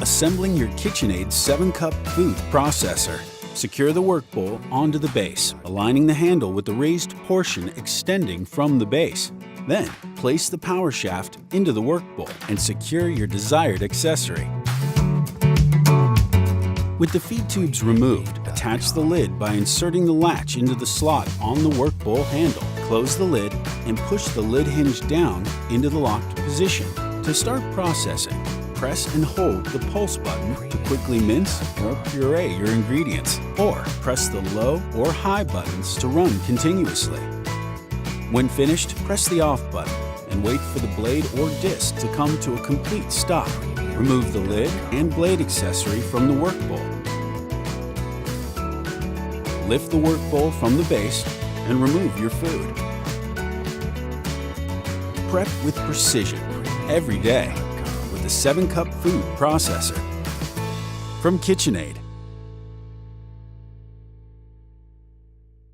Assembling your KitchenAid 7-cup food processor. Secure the work bowl onto the base, aligning the handle with the raised portion extending from the base. Then, place the power shaft into the work bowl and secure your desired accessory. With the feed tubes removed, attach the lid by inserting the latch into the slot on the work bowl handle. Close the lid and push the lid hinge down into the locked position. To start processing, press and hold the pulse button to quickly mince or puree your ingredients, or press the low or high buttons to run continuously. When finished, press the off button and wait for the blade or disc to come to a complete stop. Remove the lid and blade accessory from the work bowl. Lift the work bowl from the base and remove your food. Prep with precision every day with the 7-cup food processor from KitchenAid.